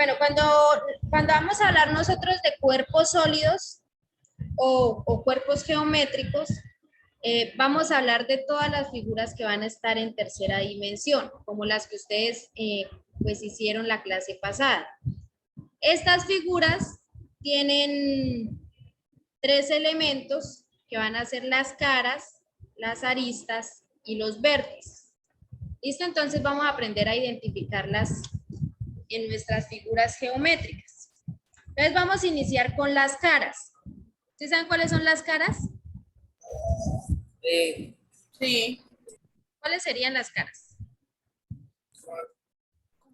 Bueno, cuando vamos a hablar nosotros de cuerpos sólidos o cuerpos geométricos, vamos a hablar de todas las figuras que van a estar en tercera dimensión, como las que ustedes pues hicieron la clase pasada. Estas figuras tienen tres elementos que van a ser las caras, las aristas y los vértices. ¿Listo? Entonces vamos a aprender a identificarlas en nuestras figuras geométricas. Entonces vamos a iniciar con las caras. ¿Sí saben cuáles son las caras? Sí, ¿Cuáles serían las caras?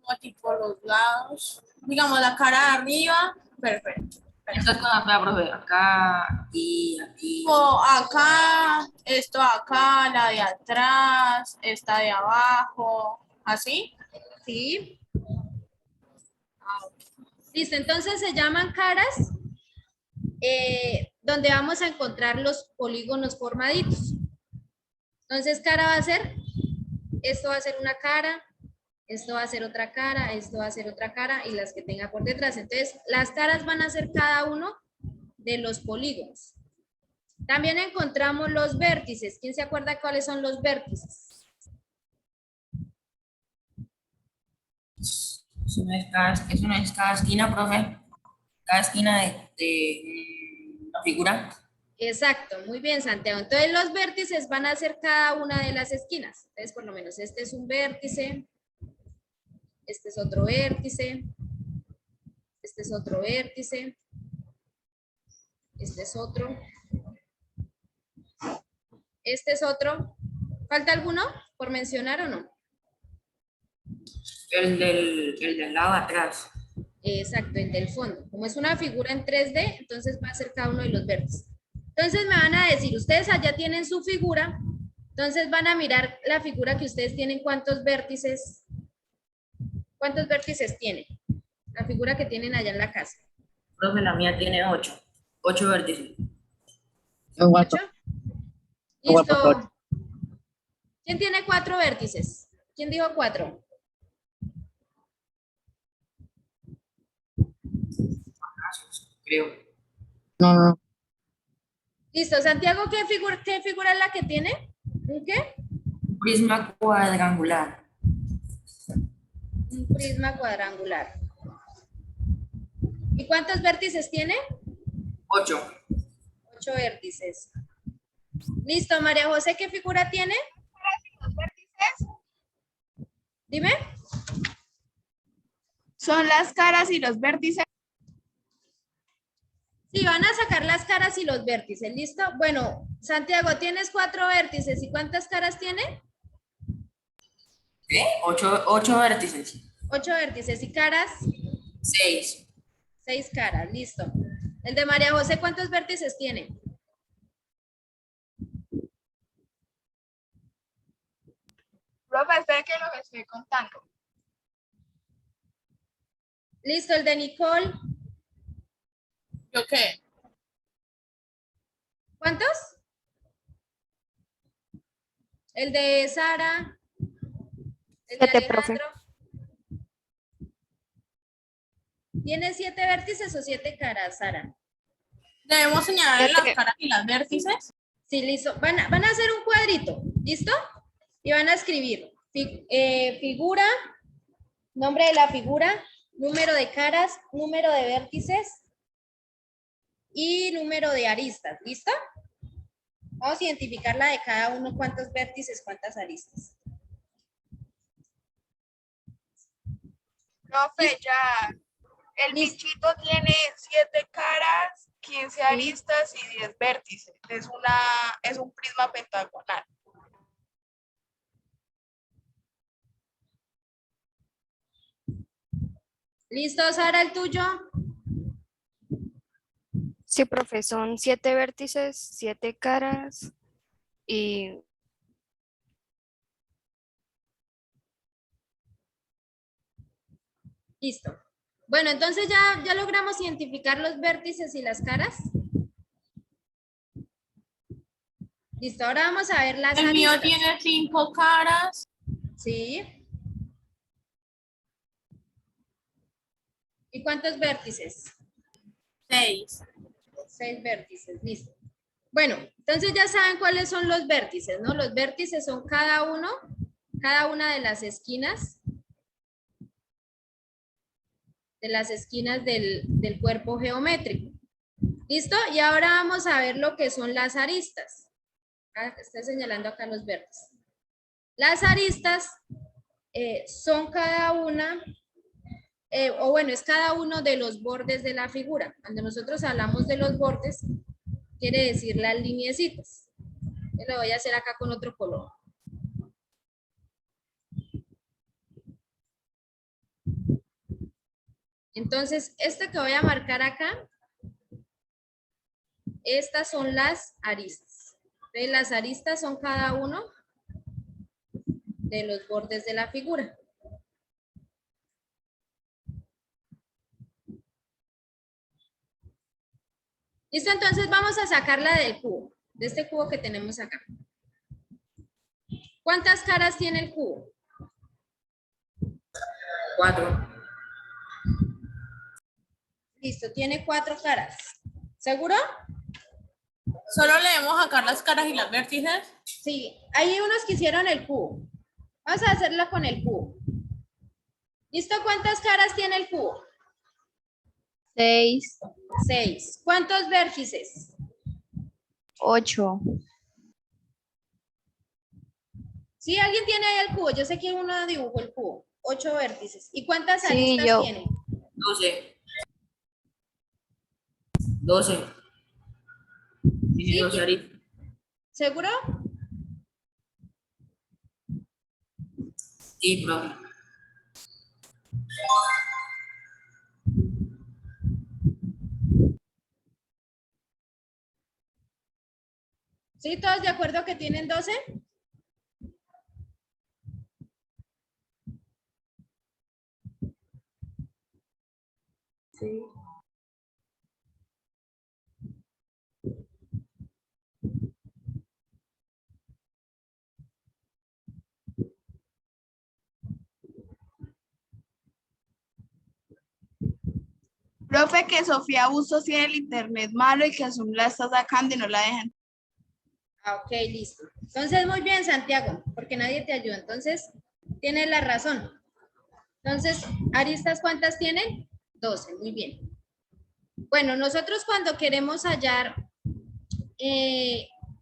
como tipo los lados. Digamos la cara de arriba. Perfecto. Esto es con acá, profe. Acá y aquí. O acá, esto acá, la de atrás, esta de abajo, así. ¿Sí? Listo, entonces se llaman caras donde vamos a encontrar los polígonos formaditos. Entonces, cara va a ser, esto va a ser una cara, esto va a ser otra cara, esto va a ser otra cara y las que tenga por detrás. Entonces, las caras van a ser cada uno de los polígonos. También encontramos los vértices. ¿Quién se acuerda cuáles son los vértices? Eso no es cada esquina, profe. Cada esquina de una figura. Exacto, muy bien, Santiago. Entonces, los vértices van a ser cada una de las esquinas. Entonces, por lo menos, este es un vértice, este es otro vértice, este es otro vértice, este es otro, este es otro. ¿Falta alguno por mencionar o no? El del lado de atrás. Exacto, el del fondo. Como es una figura en 3D, entonces va a ser cada uno de los vértices. Entonces me van a decir, ustedes allá tienen su figura, entonces van a mirar la figura que ustedes tienen, ¿cuántos vértices tiene? La figura que tienen allá en la casa. Profe, la mía tiene 8. 8 vértices. ¿8? Listo. ¿Quién tiene 4 vértices? ¿Quién dijo 4? Creo. No. Listo. Santiago, ¿qué figura es la que tiene? ¿Un qué? Un prisma cuadrangular. Un prisma cuadrangular. ¿Y cuántos vértices tiene? 8. 8 vértices. Listo, María José, ¿qué figura tiene? Los vértices Dime. son las caras y los vértices. Sí, van a sacar las caras y los vértices, ¿listo? Bueno, Santiago, tienes 4 vértices. ¿Y cuántas caras tiene? ¿Qué? 8 vértices. 8 vértices. ¿Y caras? 6. 6 caras, listo. El de María José, ¿cuántos vértices tiene? Profe, espere que los estoy contando. Listo, el de Nicole. ¿Yo qué? ¿Cuántos? El de Sara. El de 7, profe. Alejandro. ¿Tiene 7 vértices o 7 caras, Sara? ¿Debemos señalar las 7. caras y las vértices? Sí, listo. Van a hacer un cuadrito, ¿listo? Y van a escribir figura, nombre de la figura, número de caras, número de vértices y número de aristas, ¿listo? Vamos a identificar la de cada uno, cuántos vértices, cuántas aristas. Profe, ya. El Listo. bichito tiene 7 caras, 15 aristas y 10 vértices. Es un prisma pentagonal. ¿Listo, Sara, el tuyo? Sí, profe, son 7 vértices, 7 caras y Listo. Bueno, entonces ya logramos identificar los vértices y las caras. Listo, ahora vamos a ver las El mío aristas. tiene 5 caras. Sí. ¿Y cuántos vértices? 6. 6 vértices, listo. Bueno, entonces ya saben cuáles son los vértices, ¿no? Los vértices son cada una de las esquinas del cuerpo geométrico. ¿Listo? Y ahora vamos a ver lo que son las aristas. Estoy señalando acá los vértices. Las aristas son cada una, es cada uno de los bordes de la figura. Cuando nosotros hablamos de los bordes, quiere decir las lineecitas. Yo lo voy a hacer acá con otro color. Entonces, esta que voy a marcar acá, estas son las aristas. Entonces, las aristas son cada uno de los bordes de la figura. Listo, entonces vamos a sacarla del cubo, de este cubo que tenemos acá. ¿Cuántas caras tiene el cubo? 4. Listo, tiene 4 caras. ¿Seguro? ¿Solo le debemos sacar las caras y las vértices? Sí, hay unos que hicieron el cubo. Vamos a hacerlo con el cubo. ¿Listo? ¿Cuántas caras tiene el cubo? 6, 6. ¿Cuántos vértices? 8, Sí, alguien tiene ahí el cubo. Yo sé que uno dibujó el cubo. 8 vértices. ¿Y cuántas Sí, aristas yo. tiene? 12. 12. Tiene Sí, 12 aristas. ¿Seguro? Sí, profe. ¿Sí? ¿Todos de acuerdo que tienen 12? Sí. Profe, que Sofía Bustos tiene el internet malo y que a Zoom la está sacando y no la dejan. Ok, listo. Entonces, muy bien, Santiago, porque nadie te ayuda. Entonces, tienes la razón. Entonces, ¿aristas cuántas tienen? 12, muy bien. Bueno, nosotros cuando queremos hallar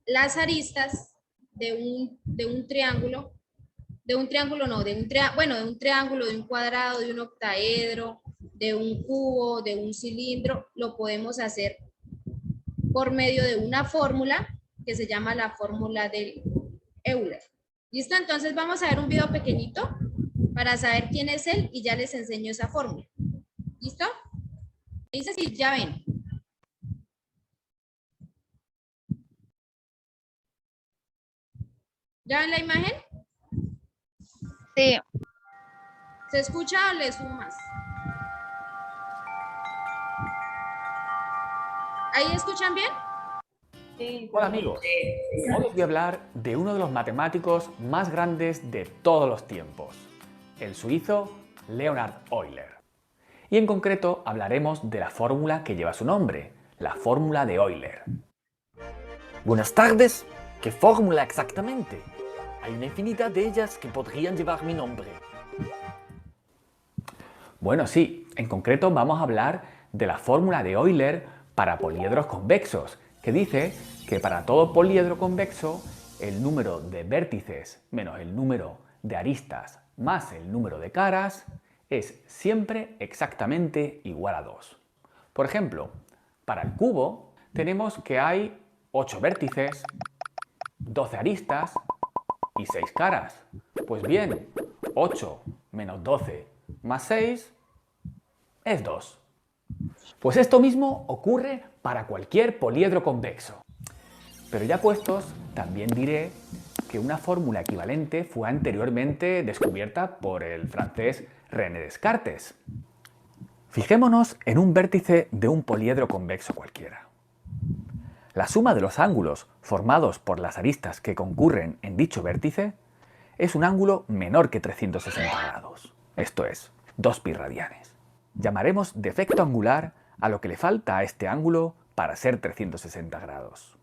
las aristas de un triángulo, de un triángulo, de un triángulo, de un cuadrado, de un octaedro, de un cubo, de un cilindro, lo podemos hacer por medio de una fórmula que se llama la fórmula del Euler. ¿Listo? Entonces vamos a ver un video pequeñito para saber quién es él y ya les enseño esa fórmula. ¿Listo? Dice si ya ven. ¿Ya ven la imagen? sí, ¿Se escucha o le sumo más? ¿Ahí escuchan bien? Hola amigos, hoy os voy a hablar de uno de los matemáticos más grandes de todos los tiempos, el suizo Leonhard Euler. Y en concreto hablaremos de la fórmula que lleva su nombre, la fórmula de Euler. Buenas tardes. ¿Qué fórmula exactamente? Hay una infinidad de ellas que podrían llevar mi nombre. Bueno, sí, en concreto vamos a hablar de la fórmula de Euler para poliedros convexos, que dice que para todo poliedro convexo el número de vértices menos el número de aristas más el número de caras es siempre exactamente igual a 2. Por ejemplo, para el cubo tenemos que hay 8 vértices, 12 aristas y 6 caras. Pues bien, 8 menos 12 más 6 es 2. Pues esto mismo ocurre para cualquier poliedro convexo. Pero ya puestos, también diré que una fórmula equivalente fue anteriormente descubierta por el francés René Descartes. Fijémonos en un vértice de un poliedro convexo cualquiera. La suma de los ángulos formados por las aristas que concurren en dicho vértice es un ángulo menor que 360 grados, esto es, 2 pi radianes. Llamaremos defecto angular a lo que le falta a este ángulo para ser 360 grados.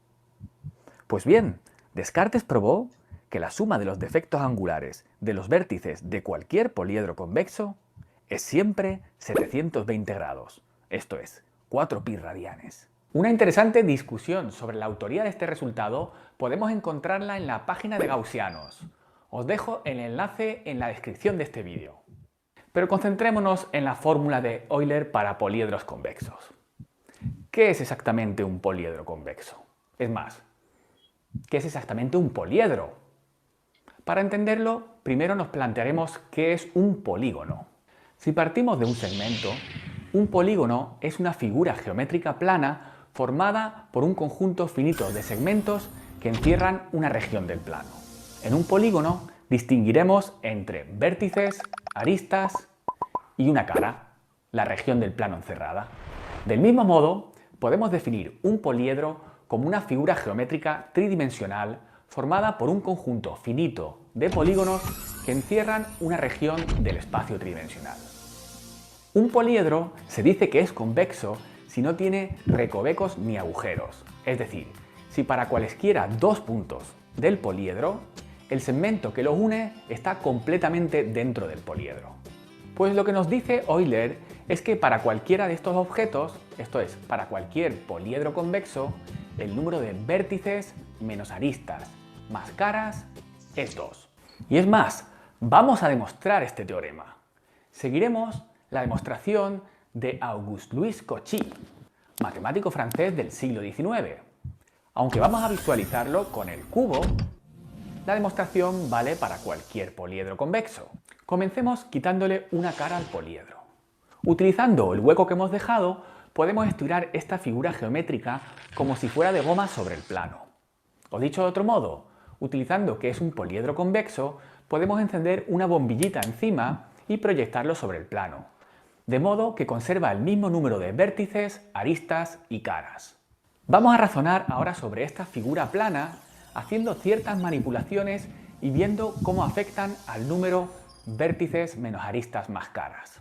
Pues bien, Descartes probó que la suma de los defectos angulares de los vértices de cualquier poliedro convexo es siempre 720 grados, esto es, 4 pi radianes. Una interesante discusión sobre la autoría de este resultado podemos encontrarla en la página de Gaussianos. Os dejo el enlace en la descripción de este vídeo. Pero concentrémonos en la fórmula de Euler para poliedros convexos. ¿Qué es exactamente un poliedro convexo? Es más, ¿qué es exactamente un poliedro? Para entenderlo, primero nos plantearemos qué es un polígono. Si partimos de un segmento, un polígono es una figura geométrica plana formada por un conjunto finito de segmentos que encierran una región del plano. En un polígono distinguiremos entre vértices, aristas y una cara, la región del plano encerrada. Del mismo modo, podemos definir un poliedro como una figura geométrica tridimensional formada por un conjunto finito de polígonos que encierran una región del espacio tridimensional. Un poliedro se dice que es convexo si no tiene recovecos ni agujeros, es decir, si para cualesquiera dos puntos del poliedro, el segmento que los une está completamente dentro del poliedro. Pues lo que nos dice Euler es que para cualquiera de estos objetos, esto es, para cualquier poliedro convexo, el número de vértices menos aristas más caras es 2. Y es más, vamos a demostrar este teorema. Seguiremos la demostración de Auguste-Louis Cauchy, matemático francés del siglo XIX. Aunque vamos a visualizarlo con el cubo, la demostración vale para cualquier poliedro convexo. Comencemos quitándole una cara al poliedro. Utilizando el hueco que hemos dejado, podemos estirar esta figura geométrica como si fuera de goma sobre el plano. O dicho de otro modo, utilizando que es un poliedro convexo, podemos encender una bombillita encima y proyectarlo sobre el plano, de modo que conserva el mismo número de vértices, aristas y caras. Vamos a razonar ahora sobre esta figura plana, haciendo ciertas manipulaciones y viendo cómo afectan al número vértices menos aristas más caras.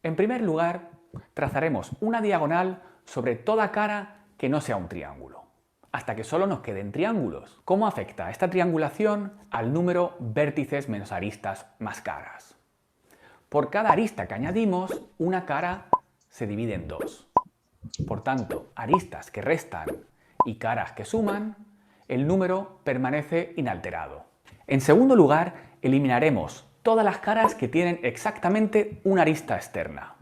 En primer lugar, trazaremos una diagonal sobre toda cara que no sea un triángulo, hasta que solo nos queden triángulos. ¿Cómo afecta esta triangulación al número vértices menos aristas más caras? Por cada arista que añadimos, una cara se divide en dos. Por tanto, aristas que restan y caras que suman, el número permanece inalterado. En segundo lugar, eliminaremos todas las caras que tienen exactamente una arista externa.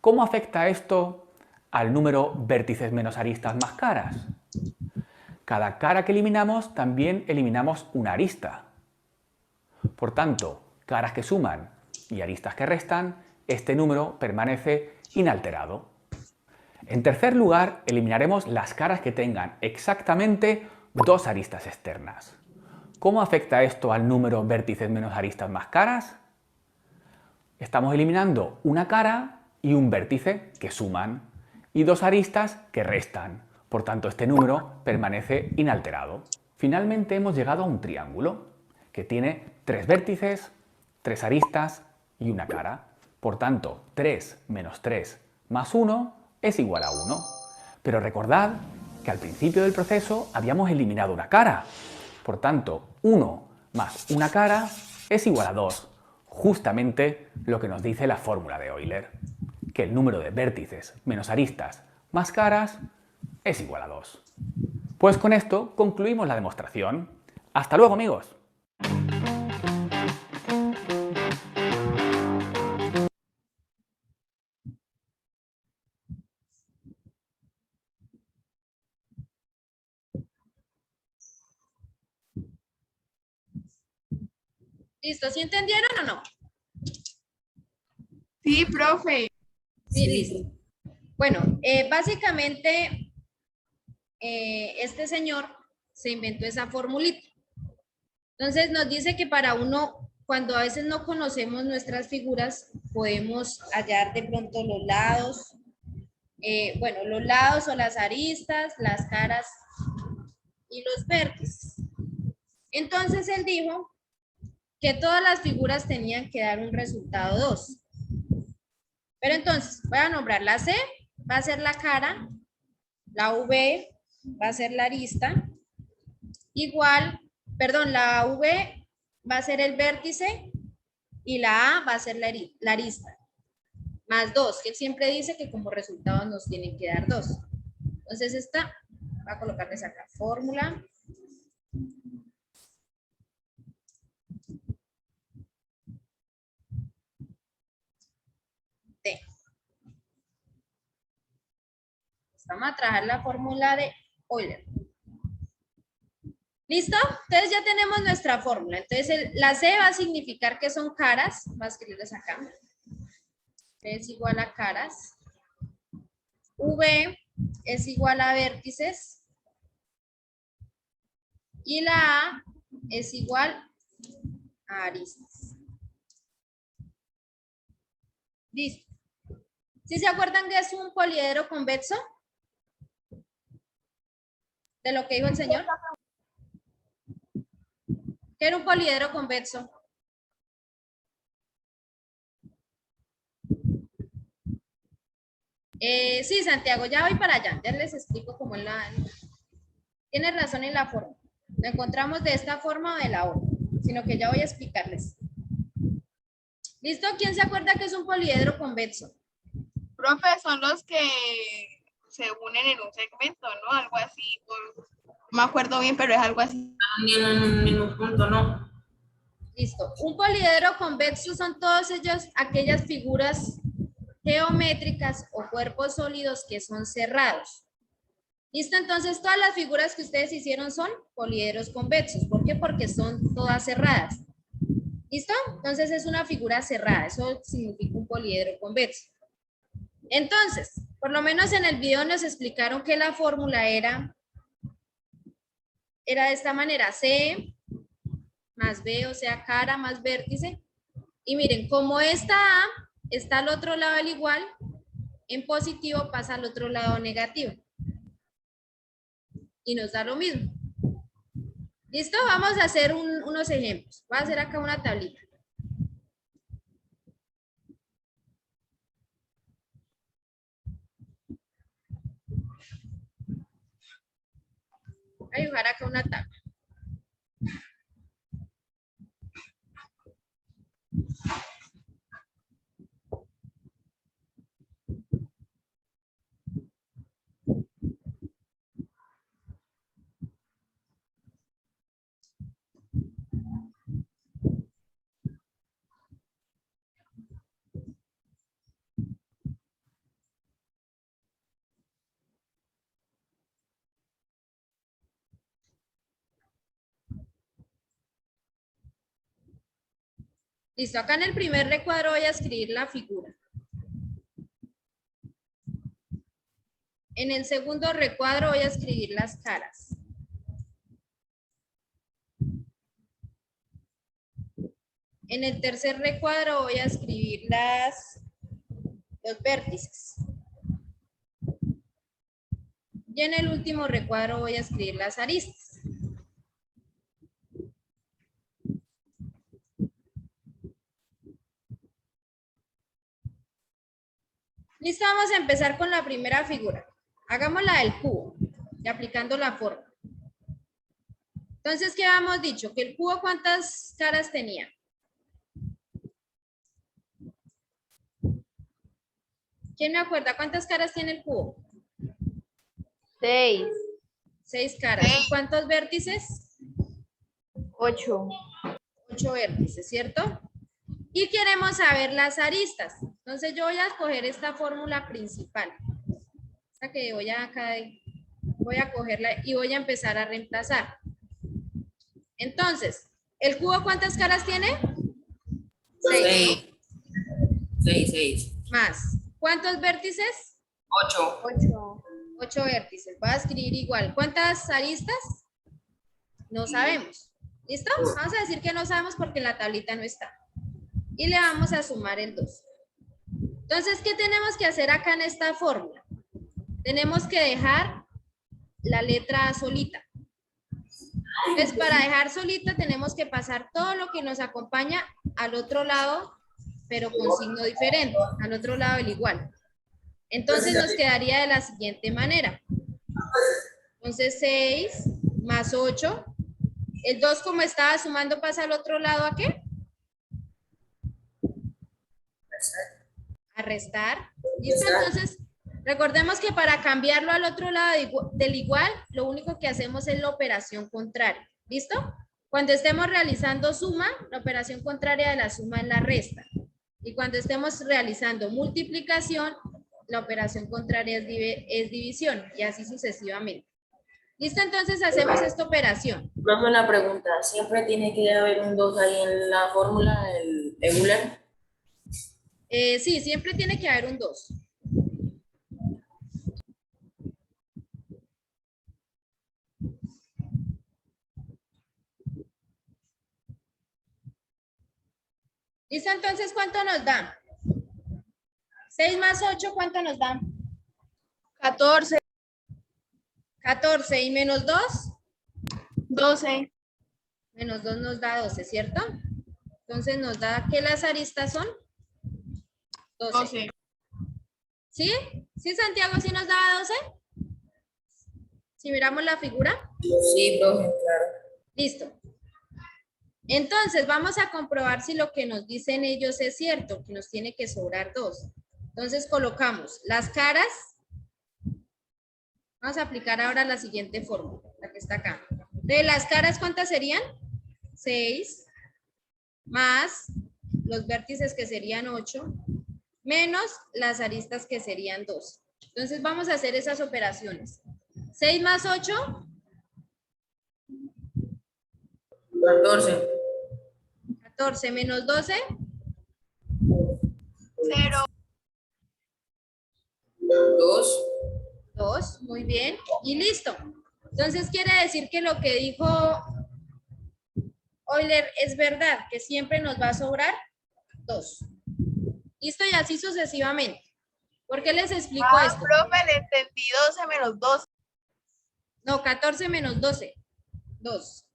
¿Cómo afecta esto al número vértices menos aristas más caras? Cada cara que eliminamos también eliminamos una arista. Por tanto, caras que suman y aristas que restan, este número permanece inalterado. En tercer lugar, eliminaremos las caras que tengan exactamente dos aristas externas. ¿Cómo afecta esto al número vértices menos aristas más caras? Estamos eliminando una cara y un vértice que suman y dos aristas que restan. Por tanto, este número permanece inalterado. Finalmente hemos llegado a un triángulo que tiene tres vértices, tres aristas y una cara. Por tanto, 3 menos 3 más 1 es igual a 1. Pero recordad que al principio del proceso habíamos eliminado una cara. Por tanto, 1 más una cara es igual a 2. Justamente lo que nos dice la fórmula de Euler, que el número de vértices menos aristas más caras es igual a 2. Pues con esto concluimos la demostración. ¡Hasta luego, amigos! ¿Listo? ¿Sí entendieron o no? Sí, profe. Sí, listo. Bueno, básicamente este señor se inventó esa formulita. Entonces nos dice que para uno, cuando a veces no conocemos nuestras figuras, podemos hallar de pronto los lados, los lados o las aristas, las caras y los vértices. Entonces él dijo que todas las figuras tenían que dar un resultado 2. Pero entonces, voy a nombrar la C, va a ser la cara, la V va a ser la arista, igual, perdón, la V va a ser el vértice y la A va a ser la arista. Más 2, que él siempre dice que como resultado nos tienen que dar 2. Entonces esta, voy a colocarles acá, fórmula. T. Vamos a trabajar la fórmula de Euler. ¿Listo? Entonces ya tenemos nuestra fórmula. Entonces la C va a significar que son caras. Voy a escribirles acá. C es igual a caras. V es igual a vértices. Y la A es igual a aristas. Listo. ¿Sí se acuerdan que es un poliedro convexo? ¿De lo que dijo el señor? ¿Qué era un poliedro convexo? Sí, Santiago, ya voy para allá. Ya les explico cómo es la... Tienes razón en la forma. Lo encontramos de esta forma o de la otra, sino que ya voy a explicarles. ¿Listo? ¿Quién se acuerda que es un poliedro convexo? Profe, son los que se unen en un segmento, ¿no? Algo así. No me acuerdo bien, pero es algo así. En un punto, ¿no? Listo. Un poliedro convexo son todos ellos, aquellas figuras geométricas o cuerpos sólidos que son cerrados. ¿Listo? Entonces, todas las figuras que ustedes hicieron son poliedros convexos. ¿Por qué? Porque son todas cerradas. ¿Listo? Entonces, es una figura cerrada. Eso significa un poliedro convexo. Entonces, por lo menos en el video nos explicaron que la fórmula era de esta manera. C más B, o sea, cara más vértice. Y miren, como esta A está al otro lado del igual, en positivo pasa al otro lado negativo. Y nos da lo mismo. ¿Listo? Vamos a hacer unos ejemplos. Voy a hacer acá una tablita. Voy a dibujar acá una tabla. Listo, acá en el primer recuadro voy a escribir la figura. En el segundo recuadro voy a escribir las caras. En el tercer recuadro voy a escribir los vértices. Y en el último recuadro voy a escribir las aristas. Listo, vamos a empezar con la primera figura. Hagamos la del cubo y aplicando la forma. Entonces, ¿qué habíamos dicho? Que el cubo, ¿cuántas caras tenía? ¿Quién me acuerda cuántas caras tiene el cubo? 6, 6 caras. ¿Y cuántos vértices? 8. 8 vértices, ¿cierto? Y queremos saber las aristas. Entonces yo voy a escoger esta fórmula principal. Esta que voy a cogerla y voy a empezar a reemplazar. Entonces, ¿el cubo cuántas caras tiene? 6. 6. Más. ¿Cuántos vértices? 8. 8 vértices. Voy a escribir igual. ¿Cuántas aristas? No sabemos. ¿Listo? Vamos a decir que no sabemos porque en la tablita no está. Y le vamos a sumar el 2. Entonces, ¿qué tenemos que hacer acá en esta fórmula? Tenemos que dejar la letra A solita. Entonces, para dejar solita tenemos que pasar todo lo que nos acompaña al otro lado pero con signo diferente, al otro lado del igual. Entonces nos quedaría de la siguiente manera. Entonces 6 más 8. El 2 como estaba sumando pasa al otro lado, ¿a qué? A restar. ¿Listo? Entonces, recordemos que para cambiarlo al otro lado del igual, lo único que hacemos es la operación contraria. ¿Listo? Cuando estemos realizando suma, la operación contraria de la suma es la resta. Y cuando estemos realizando multiplicación, la operación contraria es división, y así sucesivamente. ¿Listo? Entonces hacemos esta operación. Profe, una pregunta. ¿Siempre tiene que haber un 2 ahí en la fórmula del Euler? Sí, siempre tiene que haber un 2. ¿Listo? Entonces, ¿cuánto nos da? 6 más 8, ¿cuánto nos da? 14, 14 y menos 2. 12, Menos 2 nos da 12, ¿cierto? Entonces nos da que las aristas son 12. 12. ¿Sí? ¿Sí, Santiago, sí nos daba 12? Si miramos la figura. Sí, profe, claro. Listo. Entonces vamos a comprobar si lo que nos dicen ellos es cierto, que nos tiene que sobrar 2. Entonces colocamos las caras. Vamos a aplicar ahora la siguiente fórmula, la que está acá. De las caras, ¿cuántas serían? 6 más los vértices que serían 8 menos las aristas que serían 2. Entonces vamos a hacer esas operaciones. 6 más 8. 14. 14 menos 12. 0, 2. 2, muy bien. Y listo. Entonces quiere decir que lo que dijo Euler es verdad, que siempre nos va a sobrar 2. Listo, y así sucesivamente. ¿Por qué les explico esto? profe, le entendí 12 menos 12. No, 14 menos 12. 2.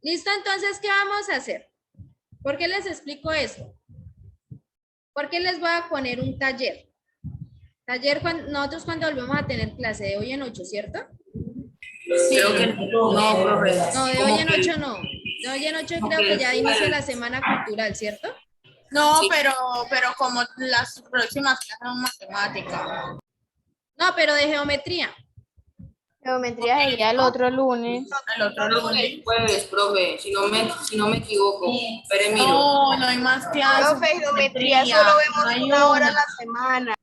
¿Listo? Entonces, ¿qué vamos a hacer? ¿Por qué les explico esto? Porque les voy a poner un taller. Taller, nosotros cuando volvemos a tener clase de hoy en 8, ¿cierto? Creo que no, profe. No, de hoy en 8 no. De hoy en 8 creo que ya inicia la semana cultural, ¿cierto? No, Sí. pero como las próximas clases son matemáticas. No, pero de geometría. Geometría sería el otro lunes. El otro lunes. Jueves, profe, si no me equivoco. Pero miro. No, no hay más clases. Profe, geometría solo vemos una hora a la semana.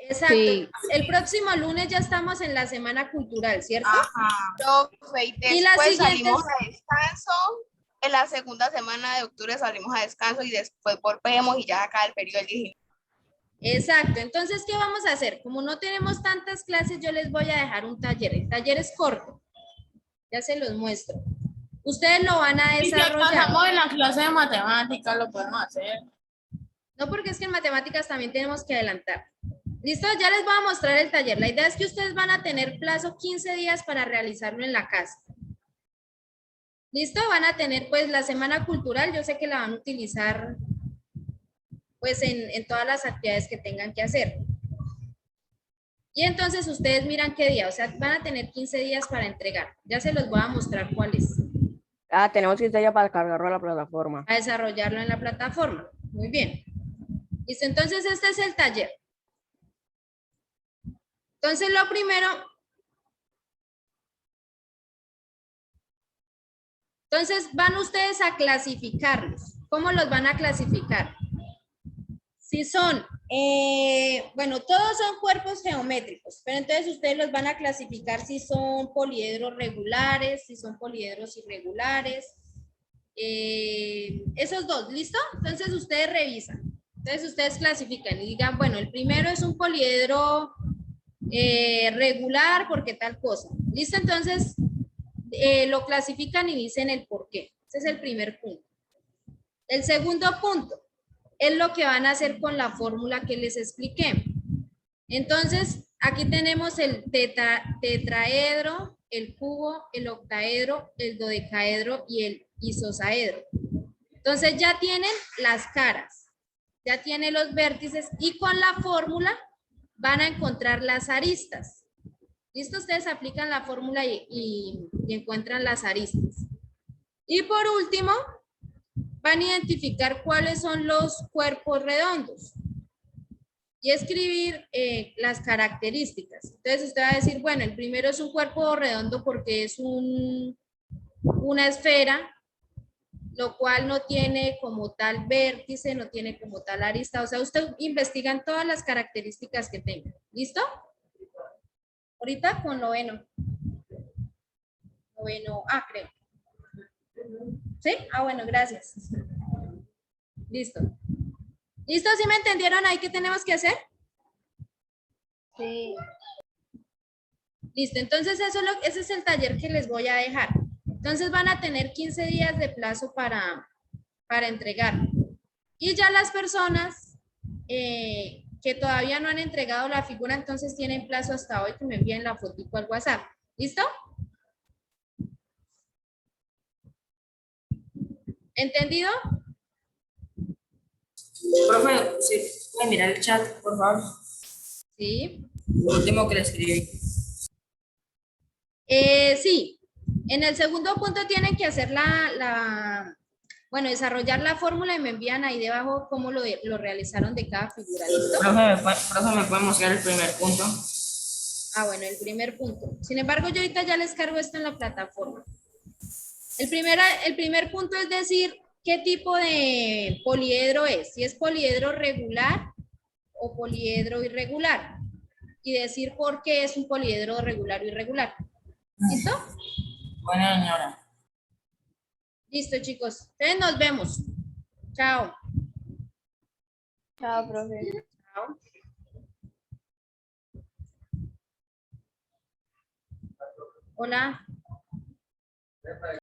Exacto. Sí. El próximo lunes ya estamos en la semana cultural, ¿cierto? Profe, y Y las después siguientes- salimos a descanso. En la segunda semana de octubre salimos a descanso y después volvemos y ya acá el periodo del 19. Exacto. Entonces, ¿qué vamos a hacer? Como no tenemos tantas clases, yo les voy a dejar un taller. El taller es corto. Ya se los muestro. Ustedes lo van a Y si desarrollar. alcanzamos en la clase de matemáticas, lo podemos hacer. No, porque es que en matemáticas también tenemos que adelantar. ¿Listo? Ya les voy a mostrar el taller. La idea es que ustedes van a tener plazo 15 días para realizarlo en la casa. ¿Listo? Van a tener pues la semana cultural. Yo sé que la van a utilizar pues en todas las actividades que tengan que hacer. Y entonces ustedes miran qué día. O sea, van a tener 15 días para entregar. Ya se los voy a mostrar cuáles. Ah, tenemos que estar ya para cargarlo a la plataforma. A desarrollarlo en la plataforma. Muy bien. Listo, entonces este es el taller. Entonces lo primero, entonces van ustedes a clasificarlos. ¿Cómo los van a clasificar? Si son, bueno, todos son cuerpos geométricos, pero entonces ustedes los van a clasificar si son poliedros regulares, si son poliedros irregulares, esos dos, ¿listo? Entonces ustedes revisan. Entonces ustedes clasifican y digan, bueno, el primero es un poliedro regular porque tal cosa. ¿Listo? Entonces lo clasifican y dicen el por qué. Ese es el primer punto. El segundo punto es lo que van a hacer con la fórmula que les expliqué. Entonces, aquí tenemos el tetraedro, el cubo, el octaedro, el dodecaedro y el isosaedro. Entonces ya tienen las caras, ya tienen los vértices y con la fórmula van a encontrar las aristas. ¿Listo? Ustedes aplican la fórmula y encuentran las aristas. Y por último, van a identificar cuáles son los cuerpos redondos y escribir las características. Entonces usted va a decir, bueno, el primero es un cuerpo redondo porque es una esfera, lo cual no tiene como tal vértice, no tiene como tal arista. O sea, usted investiga todas las características que tenga. ¿Listo? Ahorita con noveno. Noveno, creo. ¿Sí? Bueno, gracias. Listo. ¿Listo? ¿Sí me entendieron ahí qué tenemos que hacer? Sí. Listo, entonces ese es el taller que les voy a dejar. Entonces van a tener 15 días de plazo para entregar. Y ya las personas que todavía no han entregado la figura, entonces tienen plazo hasta hoy que me envíen la fotito al WhatsApp. ¿Listo? ¿Entendido? Profe, ¿sí puede mirar el chat, por favor? Sí. Lo último que le escribí. Sí. En el segundo punto tienen que hacer bueno, desarrollar la fórmula y me envían ahí debajo cómo lo realizaron de cada figura. ¿Listo? Profe, ¿me puede mostrar el primer punto? Bueno, el primer punto. Sin embargo, yo ahorita ya les cargo esto en la plataforma. El primer punto es decir qué tipo de poliedro es. Si es poliedro regular o poliedro irregular. Y decir por qué es un poliedro regular o irregular. ¿Listo? Bueno, señora. Listo, chicos. Entonces nos vemos. Chao. Chao, profe. Chao. Hola.